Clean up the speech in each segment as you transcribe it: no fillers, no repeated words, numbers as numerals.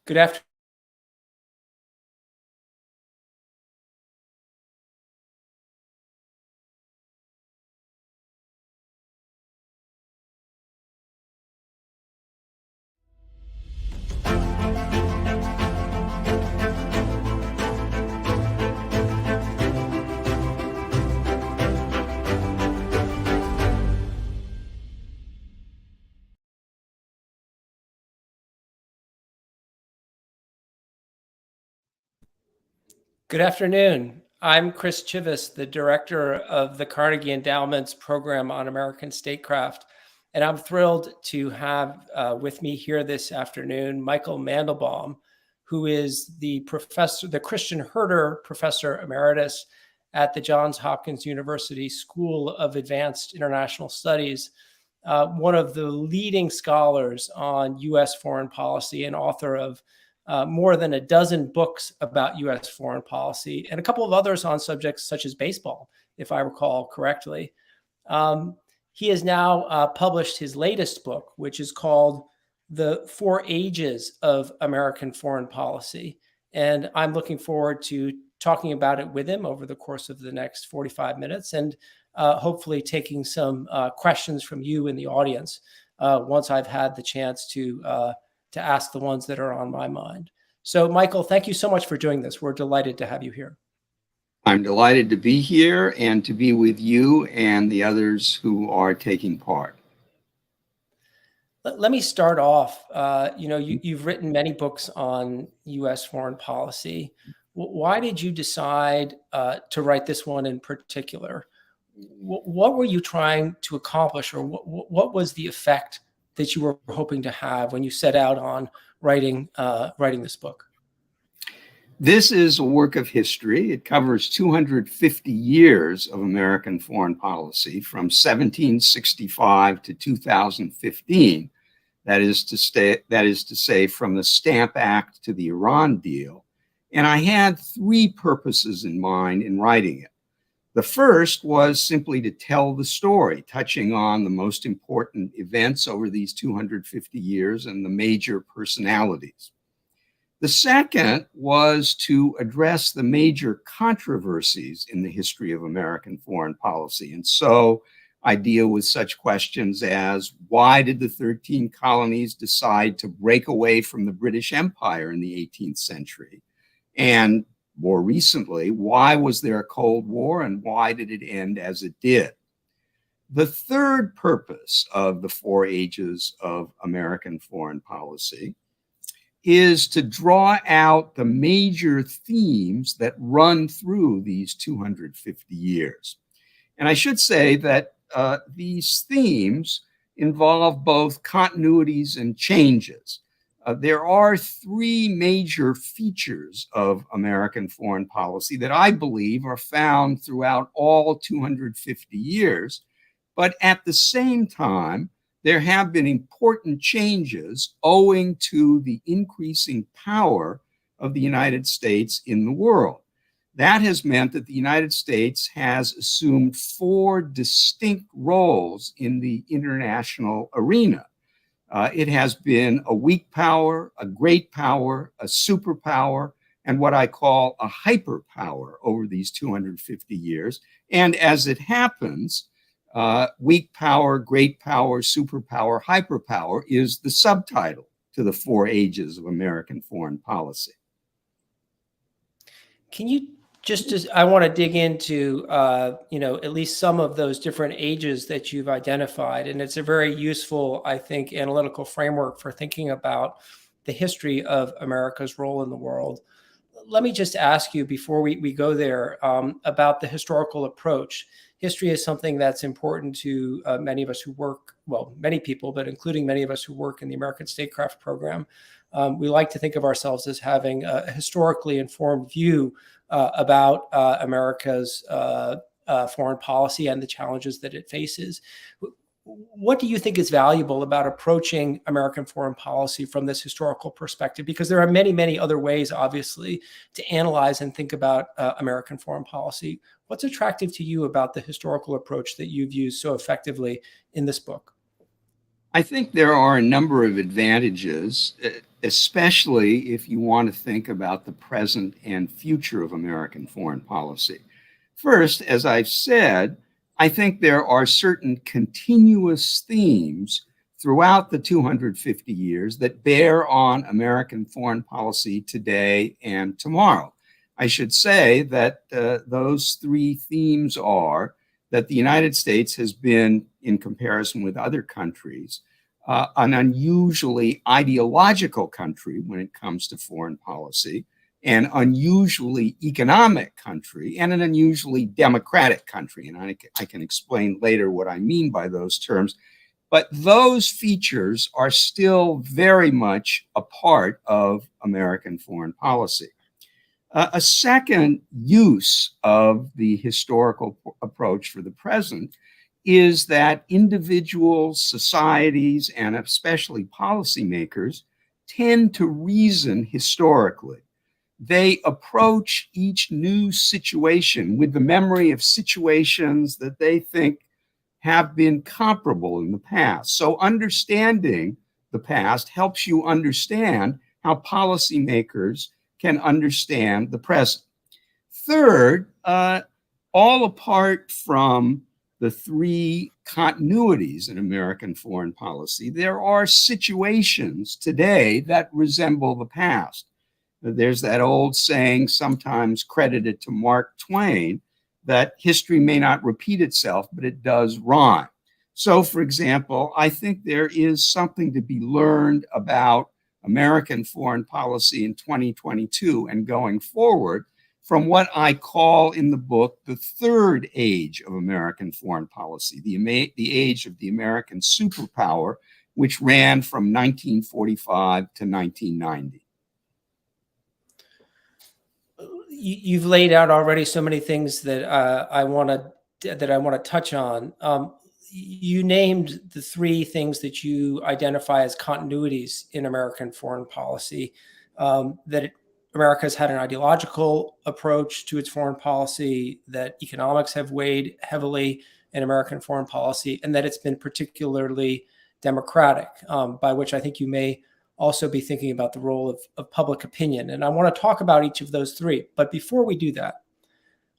Good afternoon. Good afternoon. I'm Chris Chivvis, the director of the Carnegie Endowment's program on American Statecraft, and I'm thrilled to have with me here this afternoon Michael Mandelbaum, who is the Christian Herder Professor Emeritus at the Johns Hopkins University School of Advanced International Studies, one of the leading scholars on U.S. foreign policy and author of more than a dozen books about U.S. foreign policy, and a couple of others on subjects such as baseball, if I recall correctly. He has now published his latest book, which is called The Four Ages of American Foreign Policy. And I'm looking forward to talking about it with him over the course of the next 45 minutes and hopefully taking some questions from you in the audience once I've had the chance to ask the ones that are on my mind. So, Michael, thank you so much for doing this. We're delighted to have you here. I'm delighted to be here and to be with you and the others who are taking part. Let me start off. You've written many books on U.S. foreign policy. Why did you decide to write this one in particular? What were you trying to accomplish, or what was the effect that you were hoping to have when you set out on writing this book? This is a work of history. It covers 250 years of American foreign policy from 1765 to 2015. That is to say, from the Stamp Act to the Iran deal. And I had three purposes in mind in writing it. The first was simply to tell the story, touching on the most important events over these 250 years and the major personalities. The second was to address the major controversies in the history of American foreign policy. And so I deal with such questions as, why did the 13 colonies decide to break away from the British Empire in the 18th century? And more recently, why was there a Cold War and why did it end as it did? The third purpose of the four ages of American foreign policy is to draw out the major themes that run through these 250 years. And I should say that these themes involve both continuities and changes. There are three major features of American foreign policy that I believe are found throughout all 250 years. But at the same time, there have been important changes owing to the increasing power of the United States in the world. That has meant that the United States has assumed four distinct roles in the international arena. It has been a weak power, a great power, a superpower, and what I call a hyperpower over these 250 years. And as it happens, weak power, great power, superpower, hyperpower is the subtitle to the four ages of American foreign policy. Can you I want to dig into, at least some of those different ages that you've identified. And it's a very useful, I think, analytical framework for thinking about the history of America's role in the world. Let me just ask you before we go there about the historical approach. History is something that's important to many of us who work, well, many people, but including many of us who work in the American Statecraft program. We like to think of ourselves as having a historically informed view about America's foreign policy and the challenges that it faces. What do you think is valuable about approaching American foreign policy from this historical perspective? Because there are many, many other ways, obviously, to analyze and think about American foreign policy. What's attractive to you about the historical approach that you've used so effectively in this book? I think there are a number of advantages. especially if you want to think about the present and future of American foreign policy. First, as I've said, I think there are certain continuous themes throughout the 250 years that bear on American foreign policy today and tomorrow. I should say that those three themes are that the United States has been, in comparison with other countries, an unusually ideological country when it comes to foreign policy, an unusually economic country, and an unusually democratic country. And I can explain later what I mean by those terms. But those features are still very much a part of American foreign policy. A second use of the historical approach for the present is that individuals, societies, and especially policymakers tend to reason historically. They approach each new situation with the memory of situations that they think have been comparable in the past. So understanding the past helps you understand how policymakers can understand the present. Third, all apart from the three continuities in American foreign policy, there are situations today that resemble the past. There's that old saying, sometimes credited to Mark Twain, that history may not repeat itself, but it does rhyme. So, for example, I think there is something to be learned about American foreign policy in 2022 and going forward from what I call in the book the third age of American foreign policy, the age of the American superpower, which ran from 1945 to 1990. You've laid out already so many things that I want to touch on. You named the three things that you identify as continuities in American foreign policy. America has had an ideological approach to its foreign policy, that economics have weighed heavily in American foreign policy, and that it's been particularly democratic, by which I think you may also be thinking about the role of public opinion. And I want to talk about each of those three. But before we do that,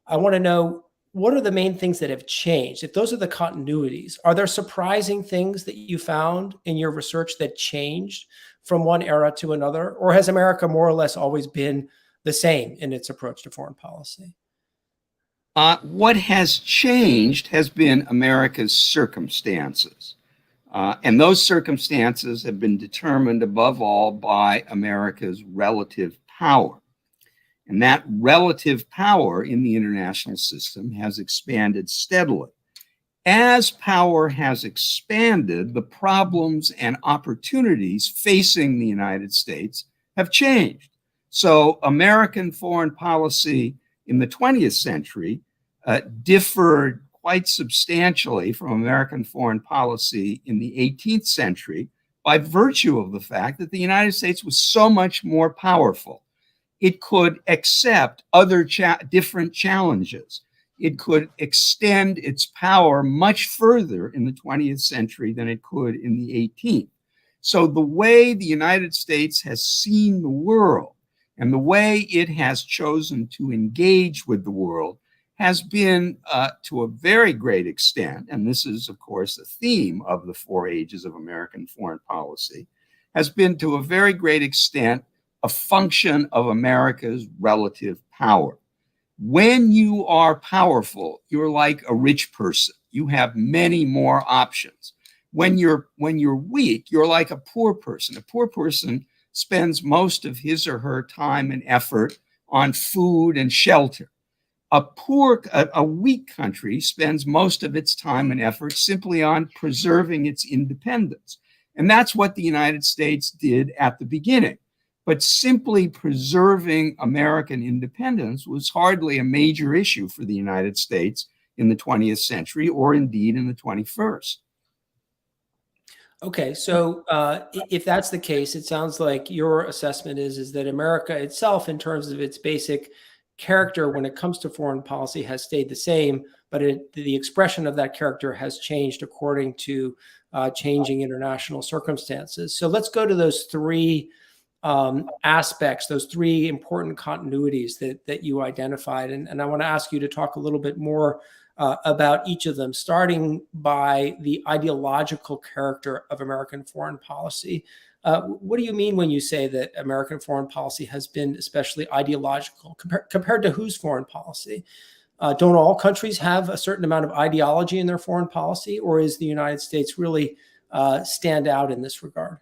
I want to know, what are the main things that have changed? If those are the continuities, are there surprising things that you found in your research that changed from one era to another? Or has America more or less always been the same in its approach to foreign policy? What has changed has been America's circumstances. And those circumstances have been determined above all by America's relative power. And that relative power in the international system has expanded steadily. As power has expanded, the problems and opportunities facing the United States have changed. So American foreign policy in the 20th century differed quite substantially from American foreign policy in the 18th century by virtue of the fact that the United States was so much more powerful. It could accept other different challenges. It could extend its power much further in the 20th century than it could in the 18th. So the way the United States has seen the world and the way it has chosen to engage with the world has been, to a very great extent, and this is, of course, the theme of the 4 ages of American foreign policy, has been to a very great extent a function of America's relative power. When you are powerful, you're like a rich person. You have many more options. When you're weak, you're like a poor person. A poor person spends most of his or her time and effort on food and shelter. A weak country spends most of its time and effort simply on preserving its independence. And that's what the United States did at the beginning. But simply preserving American independence was hardly a major issue for the United States in the 20th century, or indeed in the 21st. Okay, so if that's the case, it sounds like your assessment is that America itself, in terms of its basic character when it comes to foreign policy, has stayed the same, but the expression of that character has changed according to changing international circumstances. So let's go to those three aspects, those three important continuities that you identified. And I want to ask you to talk a little bit more about each of them, starting by the ideological character of American foreign policy. What do you mean when you say that American foreign policy has been especially ideological? Compared to whose foreign policy? Don't all countries have a certain amount of ideology in their foreign policy, or is the United States really stand out in this regard?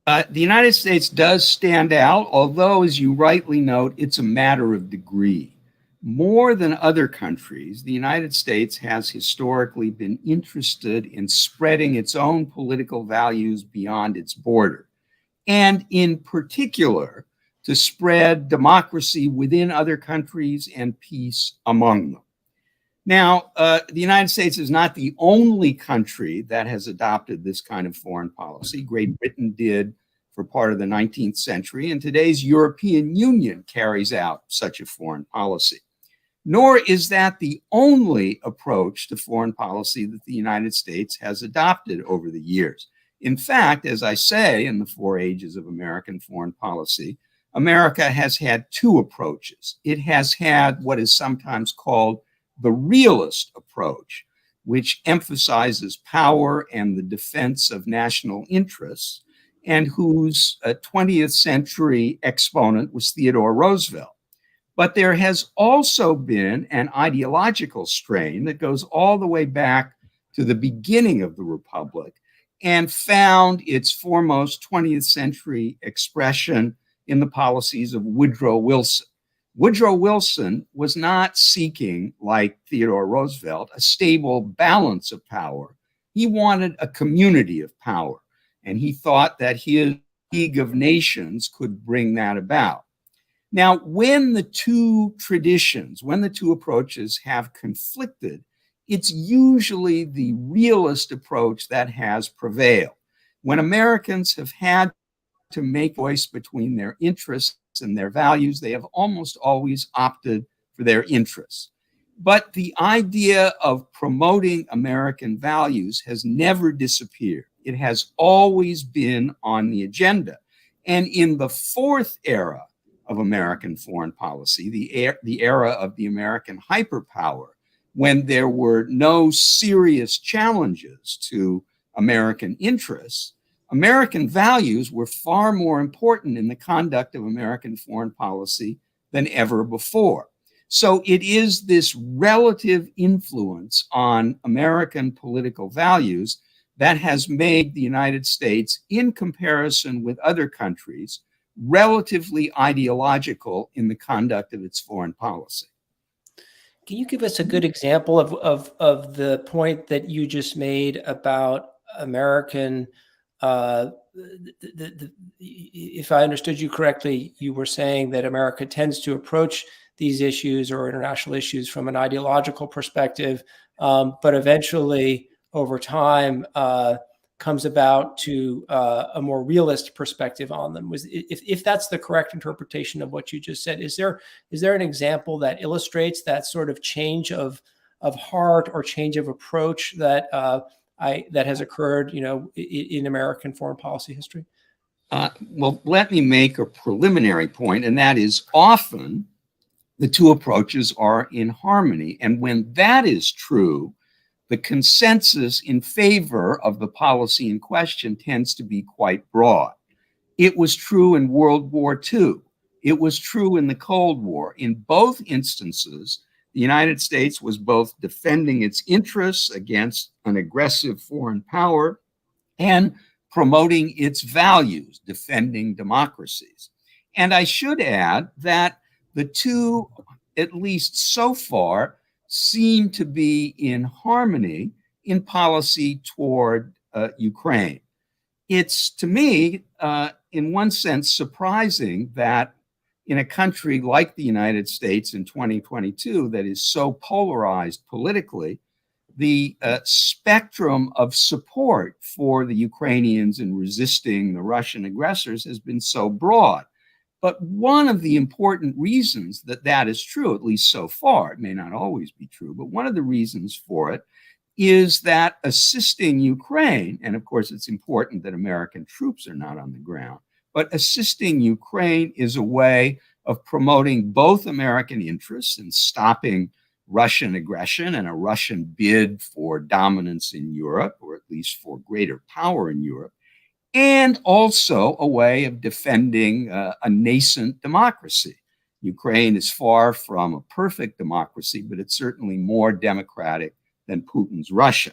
The United States does stand out, although, as you rightly note, it's a matter of degree. More than other countries, the United States has historically been interested in spreading its own political values beyond its border, and in particular, to spread democracy within other countries and peace among them. Now, the United States is not the only country that has adopted this kind of foreign policy. Great Britain did for part of the 19th century, and today's European Union carries out such a foreign policy. Nor is that the only approach to foreign policy that the United States has adopted over the years. In fact, as I say in the 4 Ages of American Foreign Policy, America has had two approaches. It has had what is sometimes called the realist approach, which emphasizes power and the defense of national interests, and whose 20th century exponent was Theodore Roosevelt. But there has also been an ideological strain that goes all the way back to the beginning of the Republic and found its foremost 20th century expression in the policies of Woodrow Wilson. Woodrow Wilson was not seeking, like Theodore Roosevelt, a stable balance of power. He wanted a community of power, and he thought that his League of Nations could bring that about. Now, when the two traditions, when the two approaches have conflicted, it's usually the realist approach that has prevailed. When Americans have had to make a choice between their interests and their values, they have almost always opted for their interests. But the idea of promoting American values has never disappeared. It has always been on the agenda. And in the fourth era of American foreign policy, the era of the American hyperpower, when there were no serious challenges to American interests, American values were far more important in the conduct of American foreign policy than ever before. So it is this relative influence on American political values that has made the United States, in comparison with other countries, relatively ideological in the conduct of its foreign policy. Can you give us a good example of the point that you just made about American, if I understood you correctly, you were saying that America tends to approach these issues or international issues from an ideological perspective, but eventually over time comes about to a more realist perspective on them. If that's the correct interpretation of what you just said, is there an example that illustrates that sort of change of heart or change of approach that that has occurred, in American foreign policy history? Well, let me make a preliminary point, and that is often the two approaches are in harmony. And when that is true, the consensus in favor of the policy in question tends to be quite broad. It was true in World War II. It was true in the Cold War. In both instances, the United States was both defending its interests against an aggressive foreign power and promoting its values, defending democracies. And I should add that the two, at least so far, seem to be in harmony in policy toward Ukraine. It's, to me, in one sense, surprising that in a country like the United States in 2022 that is so polarized politically, the spectrum of support for the Ukrainians in resisting the Russian aggressors has been so broad. But one of the important reasons that that is true, at least so far, it may not always be true, but one of the reasons for it is that assisting Ukraine, and of course it's important that American troops are not on the ground, but assisting Ukraine is a way of promoting both American interests in stopping Russian aggression and a Russian bid for dominance in Europe, or at least for greater power in Europe, and also a way of defending a nascent democracy. Ukraine is far from a perfect democracy, but it's certainly more democratic than Putin's Russia.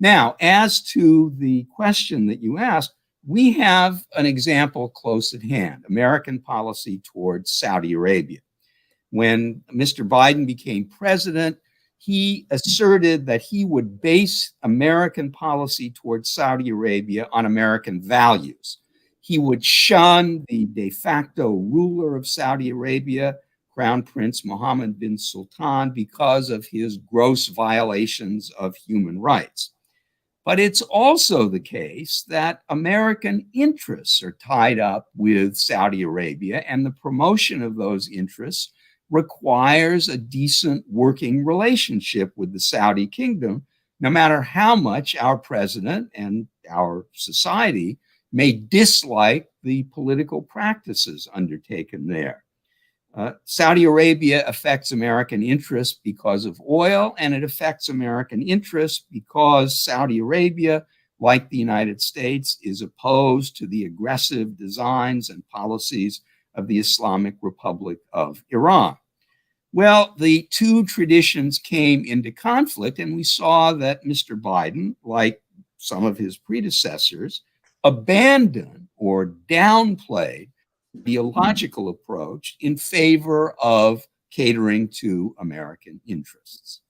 Now, as to the question that you asked, we have an example close at hand, American policy towards Saudi Arabia. When Mr. Biden became president, he asserted that he would base American policy towards Saudi Arabia on American values. He would shun the de facto ruler of Saudi Arabia, Crown Prince Mohammed bin Sultan, because of his gross violations of human rights. But it's also the case that American interests are tied up with Saudi Arabia, and the promotion of those interests requires a decent working relationship with the Saudi kingdom, no matter how much our president and our society may dislike the political practices undertaken there. Saudi Arabia affects American interests because of oil, and it affects American interests because Saudi Arabia, like the United States, is opposed to the aggressive designs and policies of the Islamic Republic of Iran. Well, the two traditions came into conflict, and we saw that Mr. Biden, like some of his predecessors, abandoned or downplayed the ideological approach in favor of catering to American interests.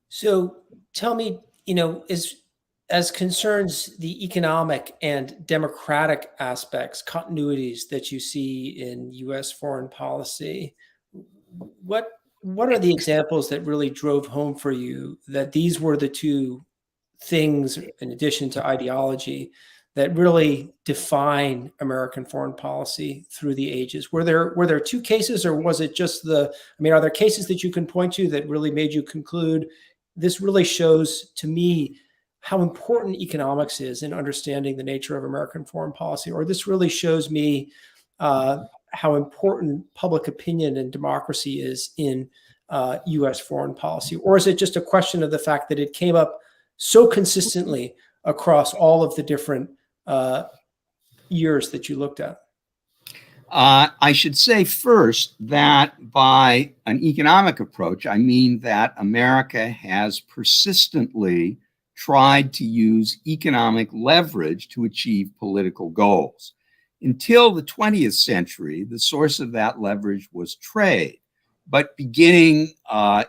So tell me, as concerns the economic and democratic aspects, continuities that you see in U.S. foreign policy, what are the examples that really drove home for you that these were the two things, in addition to ideology, that really define American foreign policy through the ages? Were there two cases, or was it just are there cases that you can point to that really made you conclude this really shows to me how important economics is in understanding the nature of American foreign policy, or this really shows me how important public opinion and democracy is in U.S. foreign policy? Or is it just a question of the fact that it came up so consistently across all of the different years that you looked at? I should say first that by an economic approach, I mean that America has persistently tried to use economic leverage to achieve political goals. Until the 20th century, the source of that leverage was trade. But beginning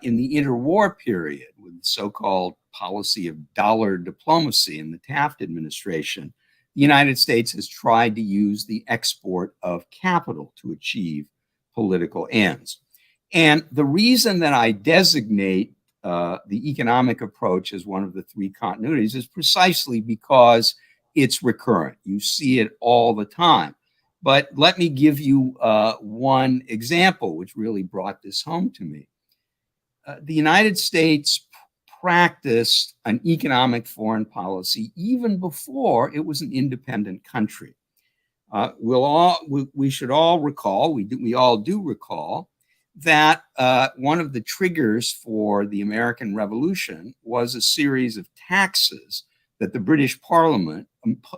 in the interwar period, with the so-called policy of dollar diplomacy in the Taft administration, the United States has tried to use the export of capital to achieve political ends. And the reason that I designate the economic approach as one of the three continuities is precisely because it's recurrent. You see it all the time. But let me give you one example which really brought this home to me. The United States practiced an economic foreign policy even before it was an independent country. We should all recall, we all do recall, that one of the triggers for the American Revolution was a series of taxes that the British Parliament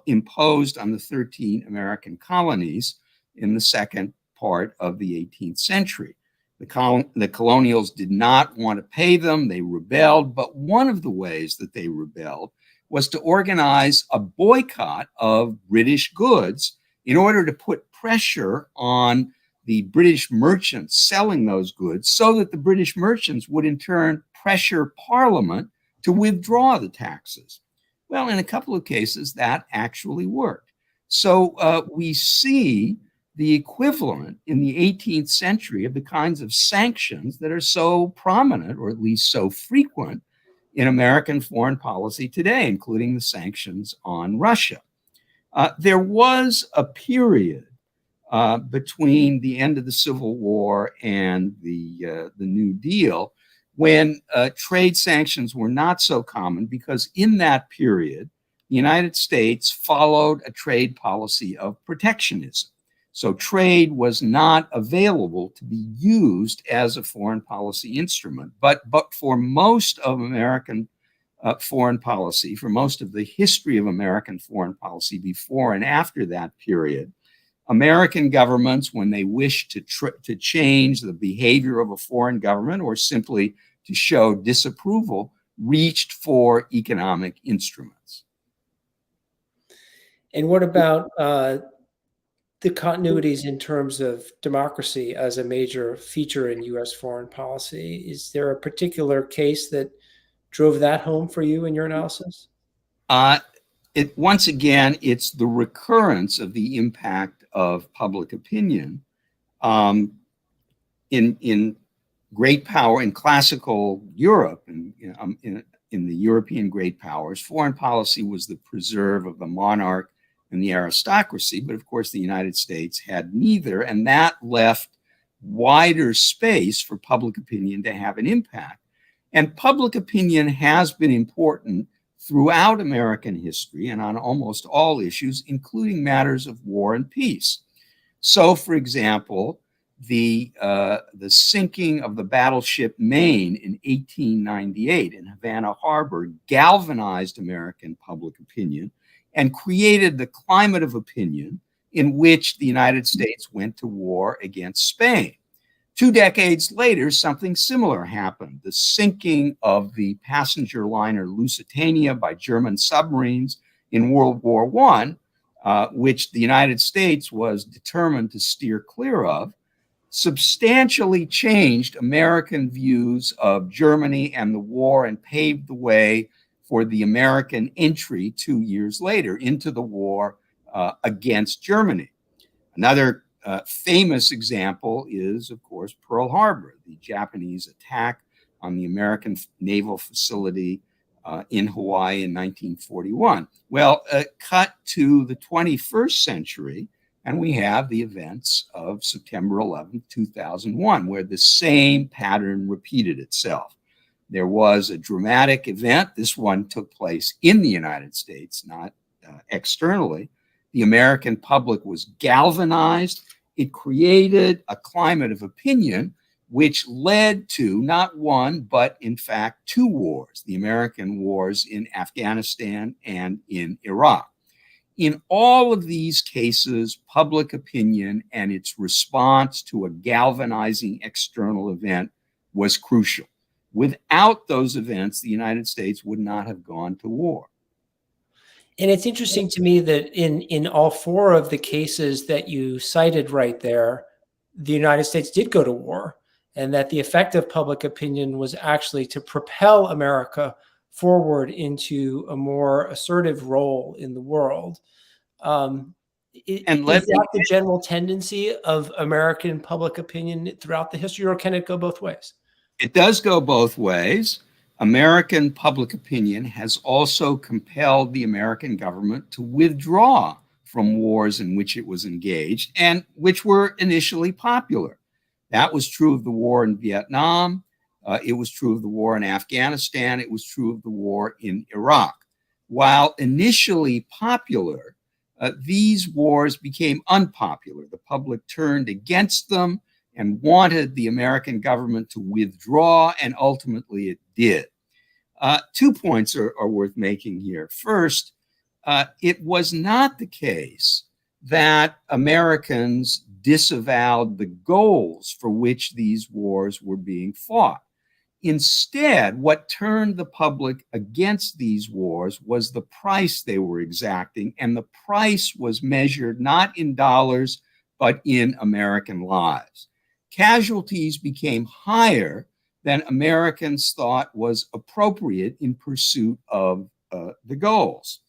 imposed on the 13 American colonies in the second part of the 18th century. The colonials did not want to pay them. They rebelled. But one of the ways that they rebelled was to organize a boycott of British goods in order to put pressure on the British merchants selling those goods so that the British merchants would in turn pressure Parliament to withdraw the taxes. Well, in a couple of cases, that actually worked. So we see the equivalent in the 18th century of the kinds of sanctions that are so prominent, or at least so frequent, in American foreign policy today, including the sanctions on Russia. There was a period between the end of the Civil War and the New Deal when trade sanctions were not so common, because in that period, the United States followed a trade policy of protectionism. So trade was not available to be used as a foreign policy instrument. But for most of American foreign policy, for most of the history of American foreign policy before and after that period, American governments, when they wished to change the behavior of a foreign government or simply to show disapproval, reached for economic instruments. And what about the continuities in terms of democracy as a major feature in U.S. foreign policy? Is there a particular case that drove that home for you in your analysis? Once again, it's the recurrence of the impact of public opinion in great power in classical Europe and in the European great powers. Foreign policy was the preserve of the monarch and the aristocracy, but of course the United States had neither, and that left wider space for public opinion to have an impact. And public opinion has been important throughout American history and on almost all issues, including matters of war and peace. So, for example, the sinking of the battleship Maine in 1898 in Havana Harbor galvanized American public opinion and created the climate of opinion in which the United States went to war against Spain. 2 decades later, something similar happened. The sinking of the passenger liner Lusitania by German submarines in World War I, which the United States was determined to steer clear of, substantially changed American views of Germany and the war and paved the way for the American entry 2 years later into the war against Germany. Another famous example is, of course, Pearl Harbor, the Japanese attack on the American naval facility in Hawaii in 1941. Well, cut to the 21st century, and we have the events of September 11, 2001, where the same pattern repeated itself. There was a dramatic event. This one took place in the United States, not externally. The American public was galvanized. It created a climate of opinion which led to not one, but in fact 2 wars, the American wars in Afghanistan and in Iraq. In all of these cases, public opinion and its response to a galvanizing external event was crucial. Without those events, the United States would not have gone to war. And it's interesting to me that in all 4 of the cases that you cited right there, the United States did go to war, and that the effect of public opinion was actually to propel America forward into a more assertive role in the world. Is that the general tendency of American public opinion throughout the history, or can it go both ways? It does go both ways. American public opinion has also compelled the American government to withdraw from wars in which it was engaged and which were initially popular. That was true of the war in Vietnam. It was true of the war in Afghanistan. It was true of the war in Iraq. While initially popular, these wars became unpopular. The public turned against them and wanted the American government to withdraw, and ultimately it did. 2 points are worth making here. First, it was not the case that Americans disavowed the goals for which these wars were being fought. Instead, what turned the public against these wars was the price they were exacting, and the price was measured not in dollars, but in American lives. Casualties became higher than Americans thought was appropriate in pursuit of the goals.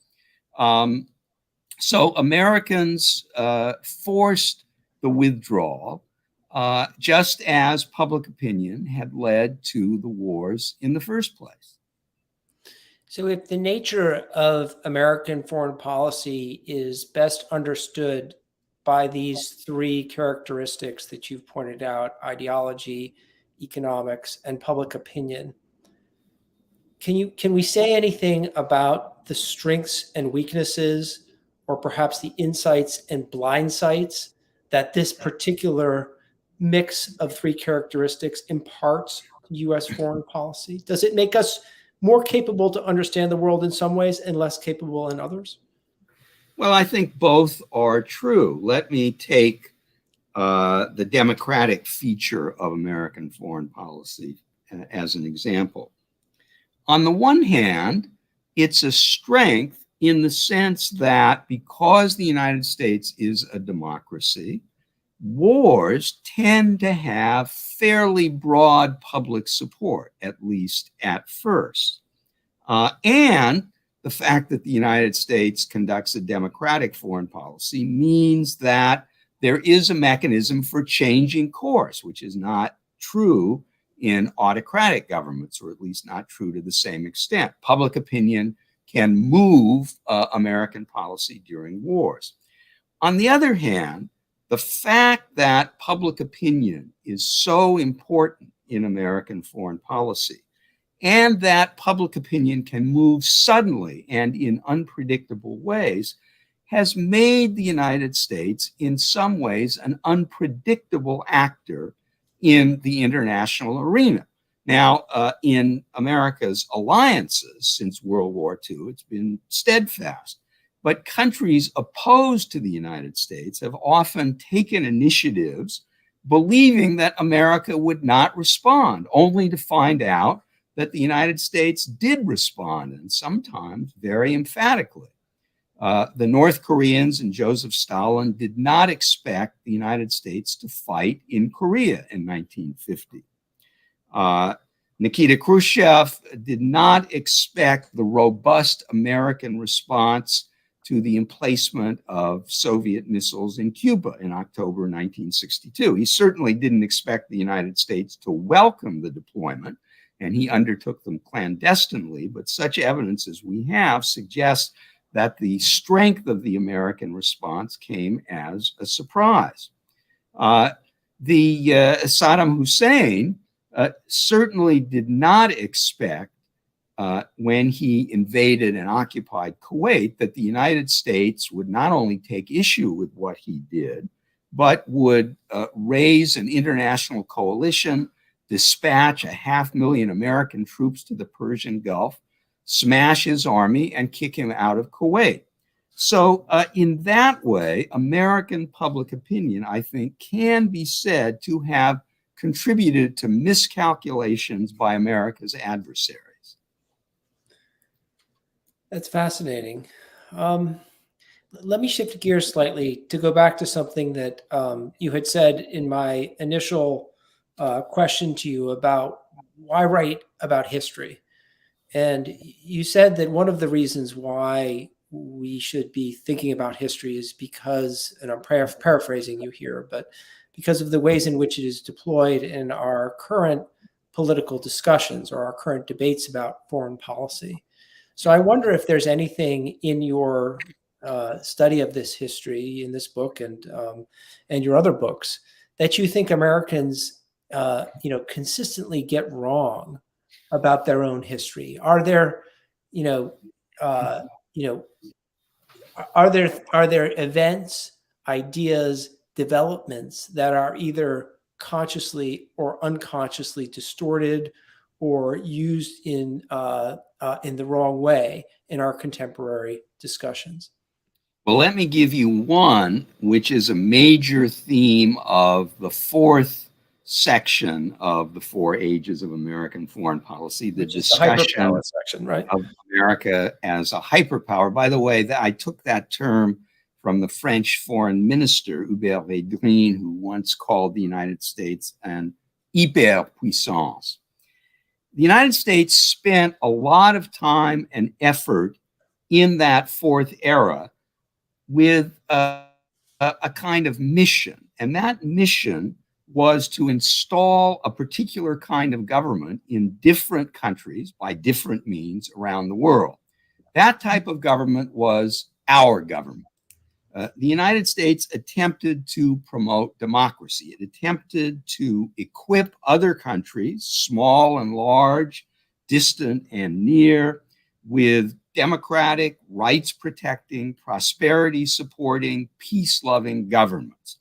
So Americans forced the withdrawal, just as public opinion had led to the wars in the first place. So if the nature of American foreign policy is best understood by these 3 characteristics that you've pointed out, ideology, economics, and public opinion, can we say anything about the strengths and weaknesses, or perhaps the insights and blind sights that this particular mix of three characteristics imparts to U.S. foreign policy? Does it make us more capable to understand the world in some ways and less capable in others? Well, I think both are true. Let me take the democratic feature of American foreign policy as an example. On the one hand, it's a strength in the sense that because the United States is a democracy, wars tend to have fairly broad public support, at least at first. And the fact that the United States conducts a democratic foreign policy means that there is a mechanism for changing course, which is not true in autocratic governments, or at least not true to the same extent. Public opinion can move American policy during wars. On the other hand, the fact that public opinion is so important in American foreign policy, and that public opinion can move suddenly and in unpredictable ways, has made the United States in some ways an unpredictable actor in the international arena. Now, in America's alliances since World War II, it's been steadfast. But countries opposed to the United States have often taken initiatives believing that America would not respond, only to find out that the United States did respond, and sometimes very emphatically. The North Koreans and Joseph Stalin did not expect the United States to fight in Korea in 1950. Nikita Khrushchev did not expect the robust American response to the emplacement of Soviet missiles in Cuba in October 1962. He certainly didn't expect the United States to welcome the deployment, and he undertook them clandestinely, but such evidence as we have suggests that the strength of the American response came as a surprise. Saddam Hussein certainly did not expect when he invaded and occupied Kuwait that the United States would not only take issue with what he did, but would raise an international coalition, dispatch 500,000 American troops to the Persian Gulf, smash his army, and kick him out of Kuwait. So in that way, American public opinion, I think, can be said to have contributed to miscalculations by America's adversaries. That's fascinating. Let me shift gears slightly to go back to something that you had said in my initial question to you about why write about history. And you said that one of the reasons why we should be thinking about history is because, and I'm paraphrasing you here, but because of the ways in which it is deployed in our current political discussions or our current debates about foreign policy. So I wonder if there's anything in your study of this history in this book and your other books that you think Americans consistently get wrong about their own history. Are there are there events, ideas, developments that are either consciously or unconsciously distorted or used in the wrong way in our contemporary discussions? Well, let me give you one, which is a major theme of the fourth section of the 4 Ages of American Foreign Policy, the discussion section, right, of America as a hyperpower. By the way, I took that term from the French foreign minister, Hubert Védrine, who once called the United States an hyperpuissance. The United States spent a lot of time and effort in that fourth era with a kind of mission. And that mission was to install a particular kind of government in different countries by different means around the world. That type of government was our government. The United States attempted to promote democracy. It attempted to equip other countries, small and large, distant and near, with democratic, rights-protecting, prosperity-supporting, peace-loving governments.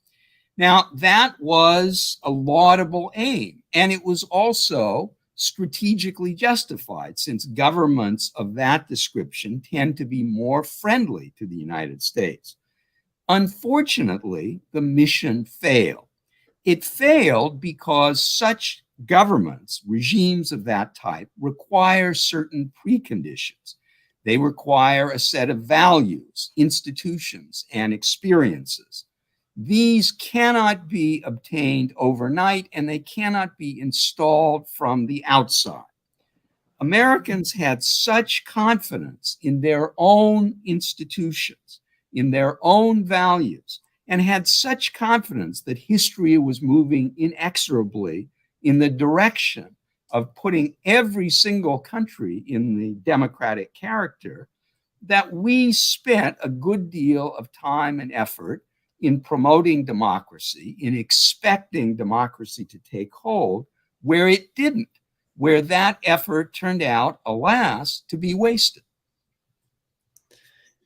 Now, that was a laudable aim, and it was also strategically justified, since governments of that description tend to be more friendly to the United States. Unfortunately, the mission failed. It failed because such governments, regimes of that type, require certain preconditions. They require a set of values, institutions, and experiences. These cannot be obtained overnight, and they cannot be installed from the outside. Americans had such confidence in their own institutions, in their own values, and had such confidence that history was moving inexorably in the direction of putting every single country in the democratic character, that we spent a good deal of time and effort in promoting democracy, in expecting democracy to take hold, where it didn't, where that effort turned out, alas, to be wasted.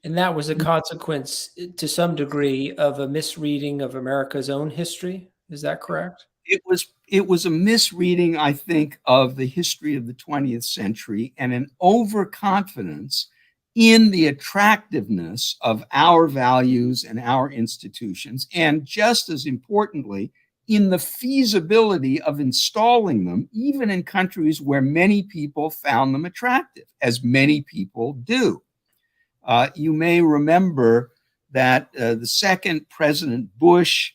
And that was a consequence, to some degree, of a misreading of America's own history. Is that correct? It was a misreading, I think, of the history of the 20th century, and an overconfidence in the attractiveness of our values and our institutions, and just as importantly, in the feasibility of installing them, even in countries where many people found them attractive, as many people do. You may remember that the second President Bush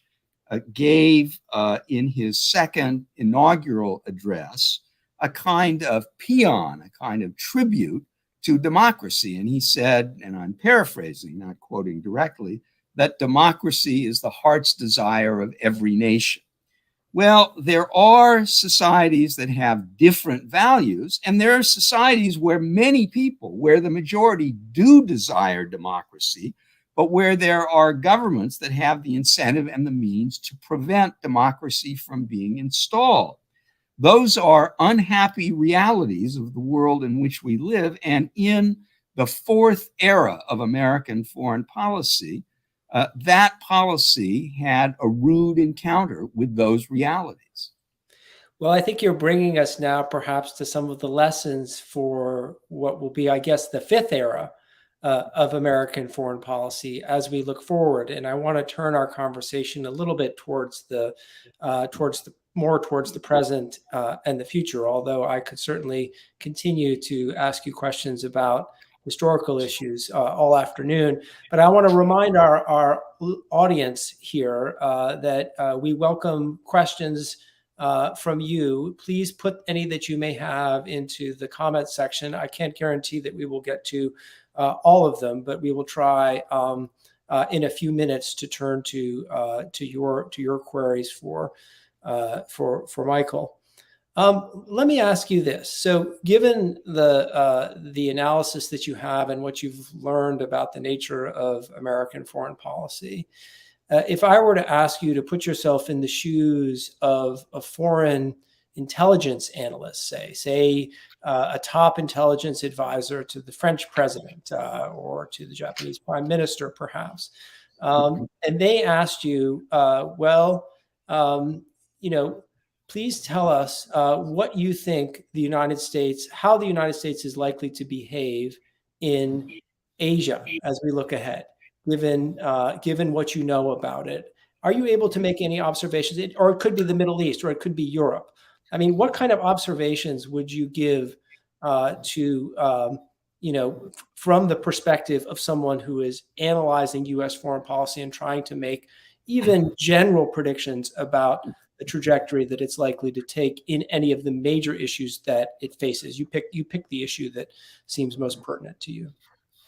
gave in his second inaugural address a kind of paean, a kind of tribute to democracy. And he said, and I'm paraphrasing, not quoting directly, that democracy is the heart's desire of every nation. Well, there are societies that have different values, and there are societies where many people, where the majority do desire democracy, but where there are governments that have the incentive and the means to prevent democracy from being installed. Those are unhappy realities of the world in which we live. And in the fourth era of American foreign policy, that policy had a rude encounter with those realities. Well, I think you're bringing us now perhaps to some of the lessons for what will be, I guess, the fifth era of American foreign policy as we look forward. And I want to turn our conversation a little bit towards the present and the future, although I could certainly continue to ask you questions about historical issues all afternoon. But I want to remind our audience here that we welcome questions from you. Please put any that you may have into the comment section. I can't guarantee that we will get to all of them, but we will try in a few minutes to turn to your queries for Michael. Let me ask you this. So given the analysis that you have and what you've learned about the nature of American foreign policy, if I were to ask you to put yourself in the shoes of a foreign intelligence analyst, say a top intelligence advisor to the French president or to the Japanese prime minister, perhaps, and they asked you, please tell us what you think how the United States is likely to behave in Asia as we look ahead, given what you know about it. Are you able to make any observations? Or it could be the Middle East, or it could be Europe. I mean, what kind of observations would you give from the perspective of someone who is analyzing U.S. foreign policy and trying to make even general predictions about the trajectory that it's likely to take in any of the major issues that it faces? You pick the issue that seems most pertinent to you.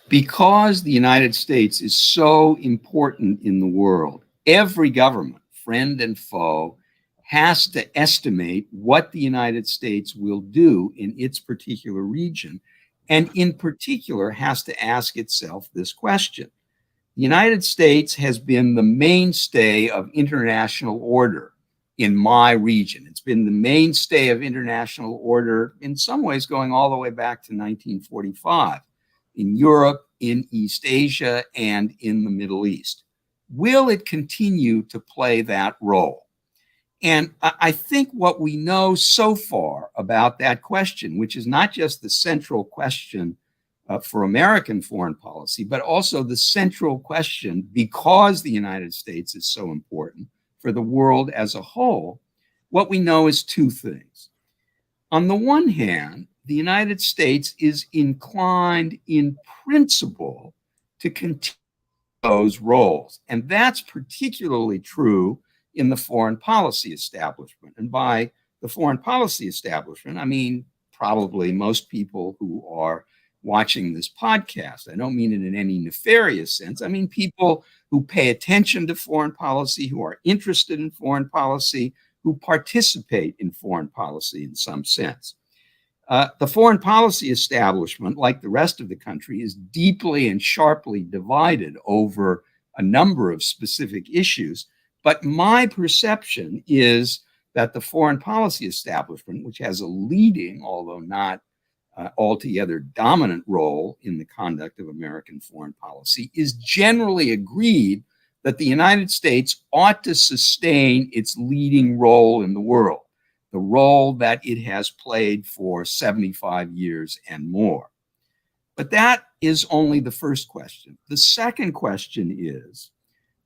Because the United States is so important in the world, every government, friend and foe, has to estimate what the United States will do in its particular region, and in particular has to ask itself this question. The United States has been the mainstay of international order in my region. It's been the mainstay of international order in some ways going all the way back to 1945. in Europe, in East Asia, and in the Middle East. Will it continue to play that role? And I think what we know so far about that question, which is not just the central question for American foreign policy, but also the central question, because the United States is so important for the world as a whole, what we know is two things. On the one hand, the United States is inclined in principle to continue those roles. And that's particularly true in the foreign policy establishment. And by the foreign policy establishment, I mean probably most people who are watching this podcast. I don't mean it in any nefarious sense. I mean people who pay attention to foreign policy, who are interested in foreign policy, who participate in foreign policy in some sense. The foreign policy establishment, like the rest of the country, is deeply and sharply divided over a number of specific issues. But my perception is that the foreign policy establishment, which has a leading, although not altogether dominant role in the conduct of American foreign policy, is generally agreed that the United States ought to sustain its leading role in the world, the role that it has played for 75 years and more. But that is only the first question. The second question is,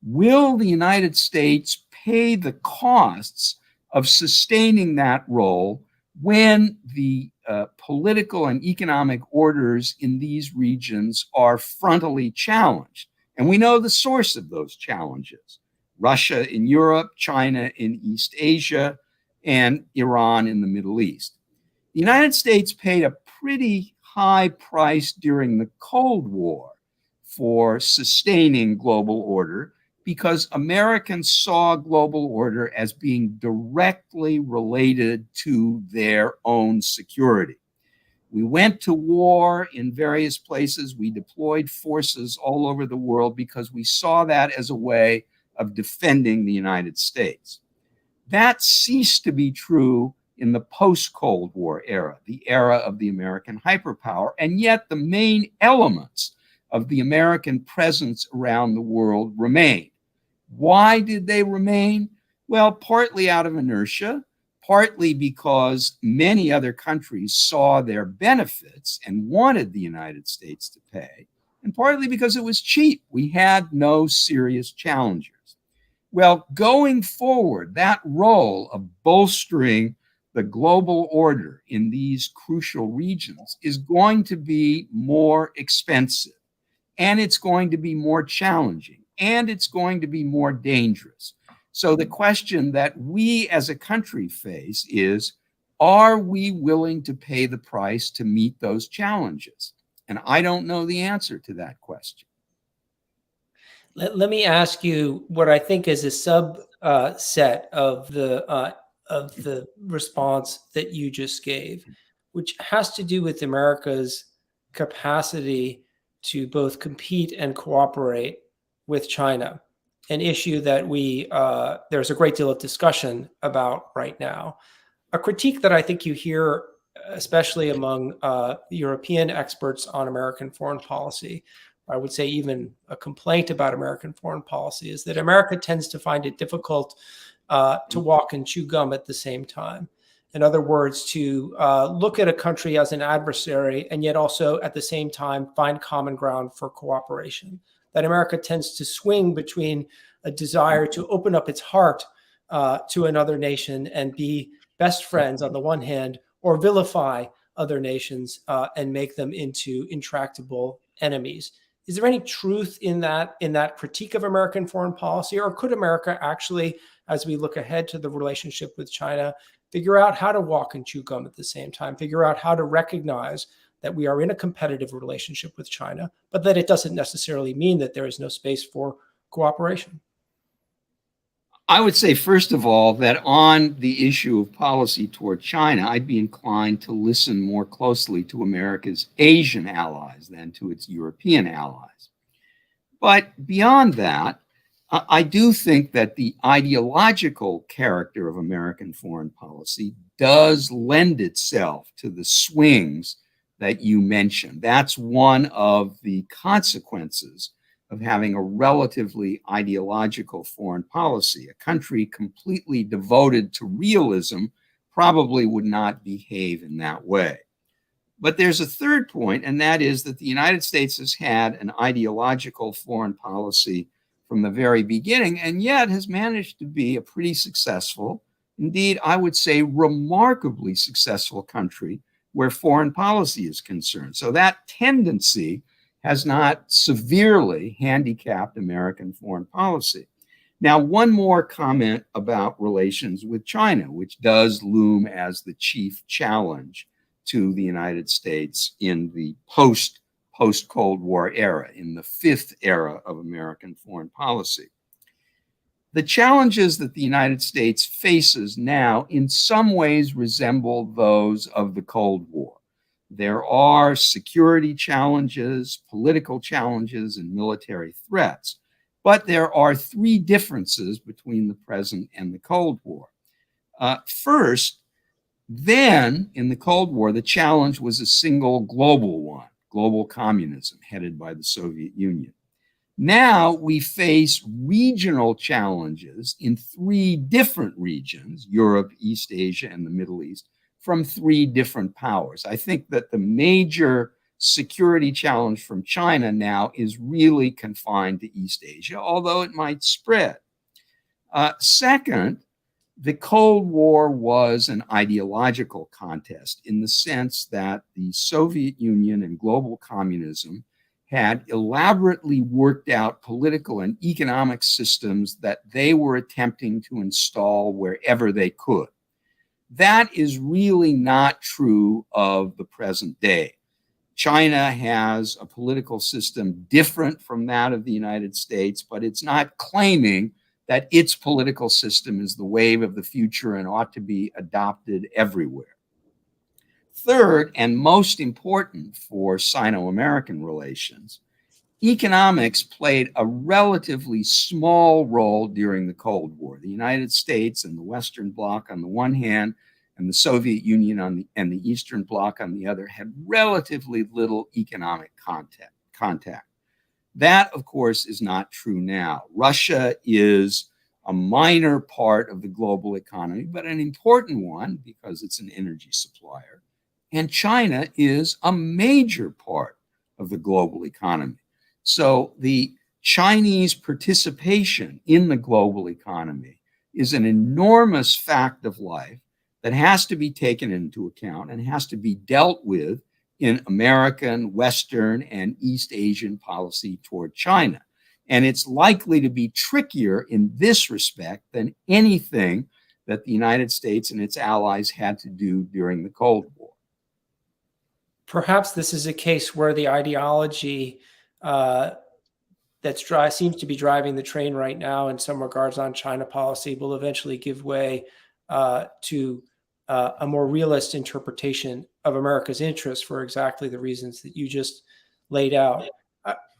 will the United States pay the costs of sustaining that role when the political and economic orders in these regions are frontally challenged? And we know the source of those challenges: Russia in Europe, China in East Asia, and Iran in the Middle East. The United States paid a pretty high price during the Cold War for sustaining global order, because Americans saw global order as being directly related to their own security. We went to war in various places. We deployed forces all over the world because we saw that as a way of defending the United States. That ceased to be true in the post-Cold War era, the era of the American hyperpower, and yet the main elements of the American presence around the world remained. Why did they remain? Well, partly out of inertia, partly because many other countries saw their benefits and wanted the United States to pay, and partly because it was cheap. We had no serious challengers. Well, going forward, that role of bolstering the global order in these crucial regions is going to be more expensive, and it's going to be more challenging, and it's going to be more dangerous. So the question that we as a country face is, are we willing to pay the price to meet those challenges? And I don't know the answer to that question. Let me ask you what I think is a subset of the response that you just gave, which has to do with America's capacity to both compete and cooperate with China, an issue that there's a great deal of discussion about right now. A critique that I think you hear, especially among European experts on American foreign policy, I would say even a complaint about American foreign policy, is that America tends to find it difficult to walk and chew gum at the same time. In other words, to look at a country as an adversary and yet also at the same time find common ground for cooperation. That America tends to swing between a desire to open up its heart to another nation and be best friends on the one hand, or vilify other nations and make them into intractable enemies. Is there any truth in that critique of American foreign policy, or could America actually, as we look ahead to the relationship with China, figure out how to walk and chew gum at the same time, figure out how to recognize that we are in a competitive relationship with China, but that it doesn't necessarily mean that there is no space for cooperation? I would say, first of all, that on the issue of policy toward China, I'd be inclined to listen more closely to America's Asian allies than to its European allies. But beyond that, I do think that the ideological character of American foreign policy does lend itself to the swings that you mentioned. That's one of the consequences of having a relatively ideological foreign policy. A country completely devoted to realism probably would not behave in that way. But there's a third point, and that is that the United States has had an ideological foreign policy from the very beginning, and yet has managed to be a pretty successful, indeed, I would say remarkably successful country where foreign policy is concerned. So that tendency has not severely handicapped American foreign policy. Now, one more comment about relations with China, which does loom as the chief challenge to the United States in the post-Cold War era, in the fifth era of American foreign policy. The challenges that the United States faces now in some ways resemble those of the Cold War. There are security challenges, political challenges, and military threats. But there are three differences between the present and the Cold War. First, then in the Cold War, the challenge was a single global one, global communism headed by the Soviet Union. Now we face regional challenges in three different regions, Europe, East Asia, and the Middle East, from three different powers. I think that the major security challenge from China now is really confined to East Asia, although it might spread. Second, the Cold War was an ideological contest in the sense that the Soviet Union and global communism had elaborately worked out political and economic systems that they were attempting to install wherever they could. That is really not true of the present day. China has a political system different from that of the United States, but it's not claiming that its political system is the wave of the future and ought to be adopted everywhere. Third, and most important for Sino-American relations, economics played a relatively small role during the Cold War. The United States and the Western Bloc on the one hand, and the Soviet Union and the Eastern Bloc on the other, had relatively little economic contact. That, of course, is not true now. Russia is a minor part of the global economy, but an important one because it's an energy supplier. And China is a major part of the global economy. So the Chinese participation in the global economy is an enormous fact of life that has to be taken into account and has to be dealt with in American, Western, and East Asian policy toward China. And it's likely to be trickier in this respect than anything that the United States and its allies had to do during the Cold War. Perhaps this is a case where the ideology seems to be driving the train right now in some regards on China policy will eventually give way to a more realist interpretation of America's interests for exactly the reasons that you just laid out.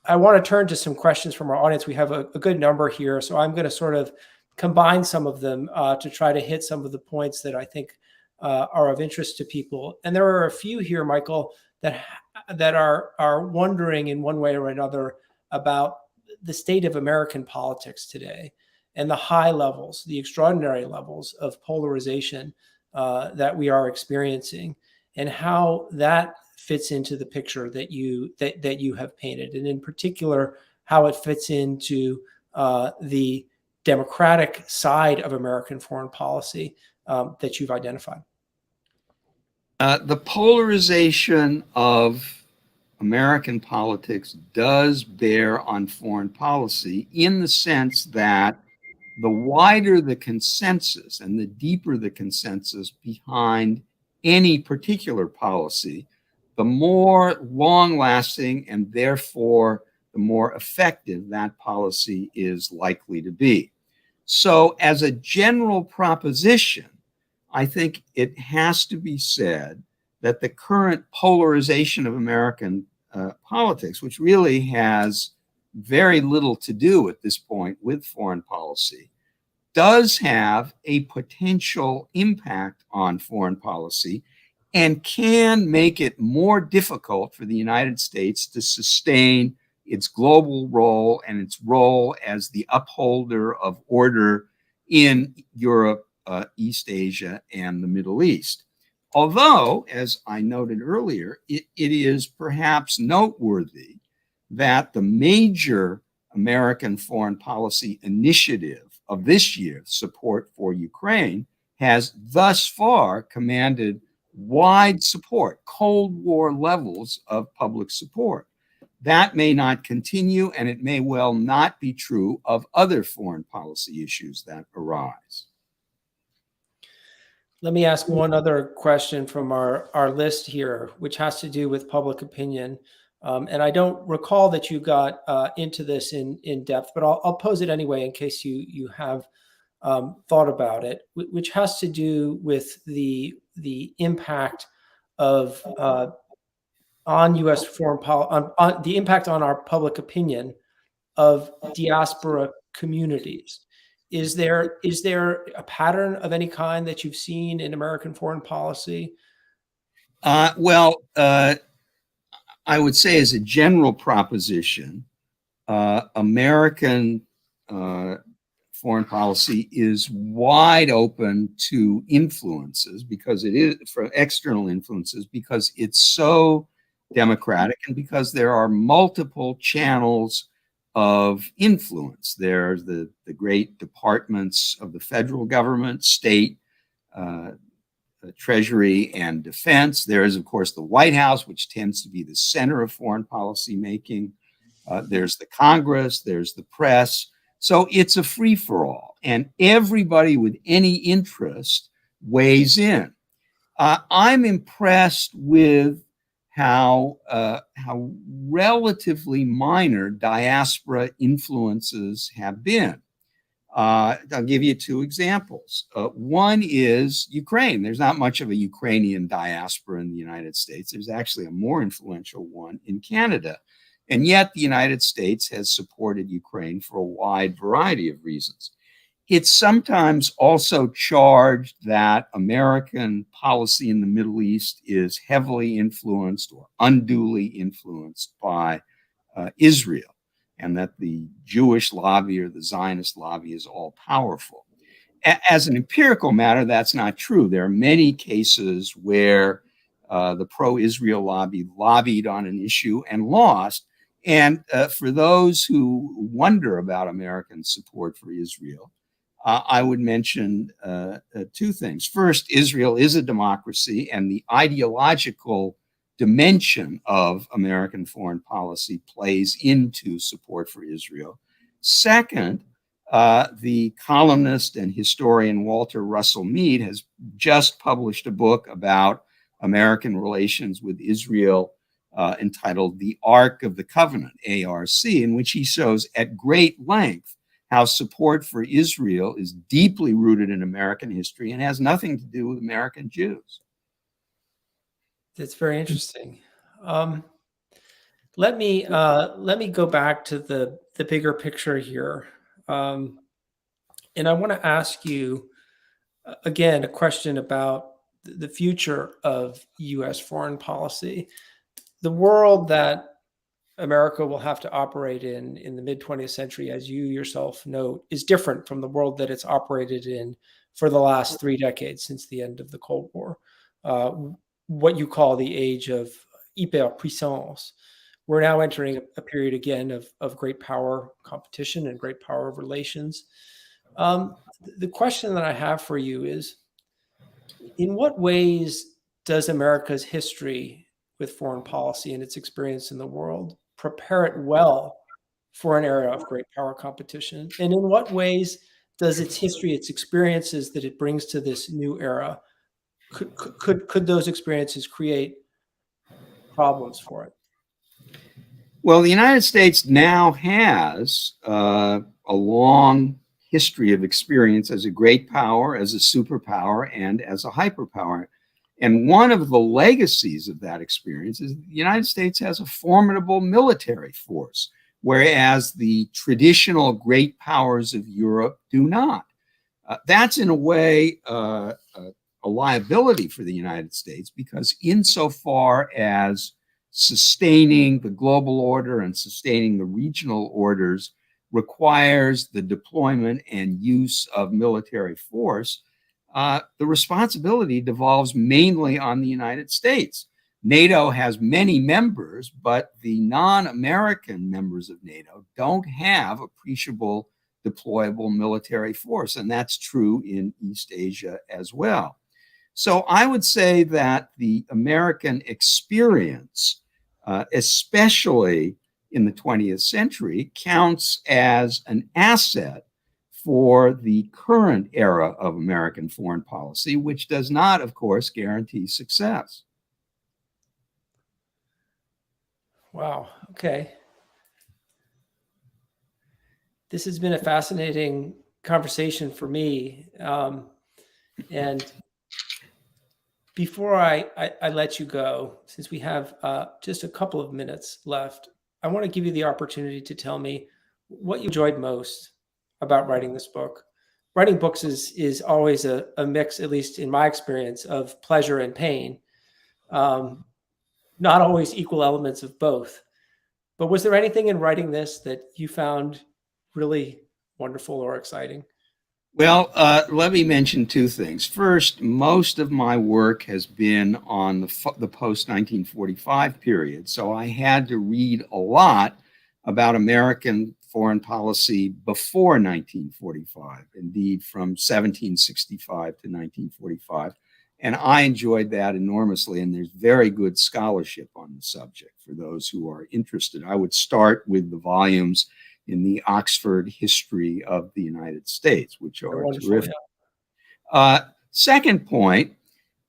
I want to turn to some questions from our audience. We have a good number here, so I'm going to sort of combine some of them to try to hit some of the points that I think are of interest to people. And there are a few here, Michael, that are wondering in one way or another about the state of American politics today and the high levels, the extraordinary levels of polarization that we are experiencing, and how that fits into the picture that you have painted, and in particular, how it fits into the democratic side of American foreign policy that you've identified. The polarization of American politics does bear on foreign policy in the sense that the wider the consensus and the deeper the consensus behind any particular policy, the more long-lasting and therefore the more effective that policy is likely to be. So as a general proposition, I think it has to be said that the current polarization of American politics, which really has very little to do at this point with foreign policy, does have a potential impact on foreign policy and can make it more difficult for the United States to sustain its global role and its role as the upholder of order in Europe, East Asia, and the Middle East. Although, as I noted earlier, it is perhaps noteworthy that the major American foreign policy initiative of this year, support for Ukraine, has thus far commanded wide support, Cold War levels of public support. That may not continue, and it may well not be true of other foreign policy issues that arise. Let me ask one other question from our list here, which has to do with public opinion. And I don't recall that you got into this in depth, but I'll pose it anyway in case you have thought about it, which has to do with the impact of on U.S. foreign policy, on the impact on our public opinion of diaspora communities. Is there a pattern of any kind that you've seen in American foreign policy? I would say, as a general proposition, American foreign policy is wide open to influences, because it is for external influences, because it's so democratic and because there are multiple channels of influence. There's the great departments of the federal government, state, Treasury, and defense. There is, of course, the White House, which tends to be the center of foreign policy making. There's the Congress, there's the press. So it's a free-for-all, and everybody with any interest weighs in. I'm impressed with how relatively minor diaspora influences have been. I'll give you two examples. One is Ukraine. There's not much of a Ukrainian diaspora in the United States. There's actually a more influential one in Canada. And yet the United States has supported Ukraine for a wide variety of reasons. It's sometimes also charged that American policy in the Middle East is heavily influenced or unduly influenced by Israel, and that the Jewish lobby or the Zionist lobby is all powerful. As an empirical matter, that's not true. There are many cases where the pro-Israel lobby lobbied on an issue and lost. And for those who wonder about American support for Israel, I would mention two things. First, Israel is a democracy, and the ideological dimension of American foreign policy plays into support for Israel. Second, the columnist and historian Walter Russell Mead has just published a book about American relations with Israel entitled The Ark of the Covenant, ARC, in which he shows at great length how support for Israel is deeply rooted in American history and has nothing to do with American Jews. That's very interesting. Let me go back to the bigger picture here, and I want to ask you again a question about the future of U.S. foreign policy. The world that America will have to operate in the mid-20th century, as you yourself note, is different from the world that it's operated in for the last 3 decades since the end of the Cold War. What you call the age of hyperpuissance. We're now entering a period again of great power competition and great power relations. The question that I have for you is, in what ways does America's history with foreign policy and its experience in the world prepare it well for an era of great power competition? And in what ways does its history, its experiences that it brings to this new era, could those experiences create problems for it? Well, the United States now has a long history of experience as a great power, as a superpower, and as a hyperpower. And one of the legacies of that experience is the United States has a formidable military force, whereas the traditional great powers of Europe do not. That's in a way a liability for the United States, because insofar as sustaining the global order and sustaining the regional orders requires the deployment and use of military force, the responsibility devolves mainly on the United States. NATO has many members, but the non-American members of NATO don't have appreciable deployable military force, and that's true in East Asia as well. So I would say that the American experience, especially in the 20th century, counts as an asset for the current era of American foreign policy, which does not, of course, guarantee success. Wow. Okay. This has been a fascinating conversation for me. And before I let you go, since we have just a couple of minutes left, I want to give you the opportunity to tell me what you enjoyed most about writing this book. Writing books is always a mix, at least in my experience, of pleasure and pain. Not always equal elements of both. But was there anything in writing this that you found really wonderful or exciting? Well, let me mention two things. First, most of my work has been on the post-1945 period, so I had to read a lot about American foreign policy before 1945, indeed from 1765 to 1945. And I enjoyed that enormously, and there's very good scholarship on the subject for those who are interested. I would start with the volumes in the Oxford History of the United States, which are terrific. Yeah. Second point,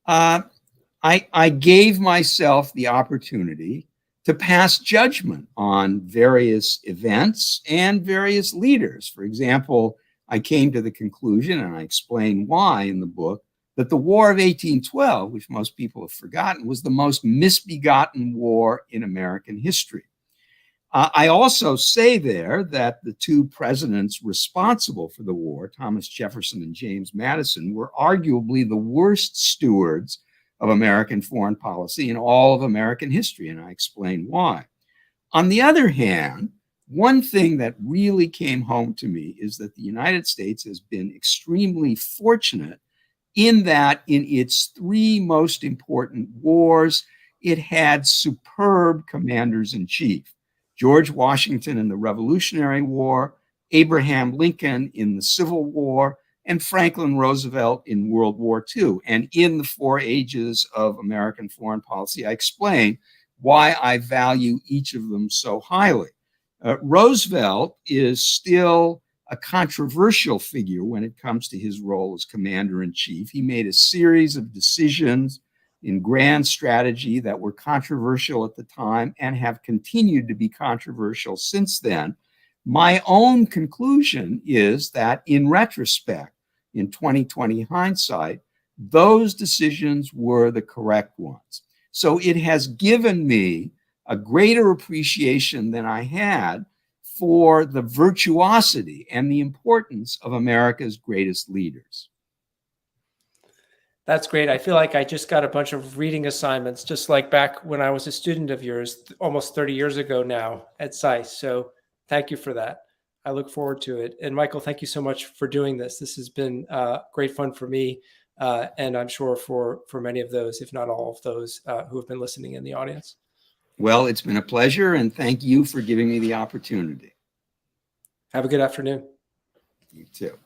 I gave myself the opportunity to pass judgment on various events and various leaders. For example, I came to the conclusion, and I explain why in the book, that the War of 1812, which most people have forgotten, was the most misbegotten war in American history. I also say there that the two presidents responsible for the war, Thomas Jefferson and James Madison, were arguably the worst stewards of American foreign policy in all of American history, and I explain why. On the other hand, one thing that really came home to me is that the United States has been extremely fortunate in that in its three most important wars, it had superb commanders-in-chief. George Washington in the Revolutionary War, Abraham Lincoln in the Civil War, and Franklin Roosevelt in World War II. And in the 4 ages of American foreign policy, I explain why I value each of them so highly. Roosevelt is still a controversial figure when it comes to his role as commander-in-chief. He made a series of decisions in grand strategy that were controversial at the time and have continued to be controversial since then. My own conclusion is that in retrospect, in 2020 hindsight, those decisions were the correct ones. So it has given me a greater appreciation than I had for the virtuosity and the importance of America's greatest leaders. That's great. I feel like I just got a bunch of reading assignments, just like back when I was a student of yours almost 30 years ago now at SAIS. So thank you for that. I look forward to it. And Michael, thank you so much for doing this. This has been great fun for me. And I'm sure for many of those, if not all of those who have been listening in the audience. Well, it's been a pleasure, and thank you for giving me the opportunity. Have a good afternoon. You too.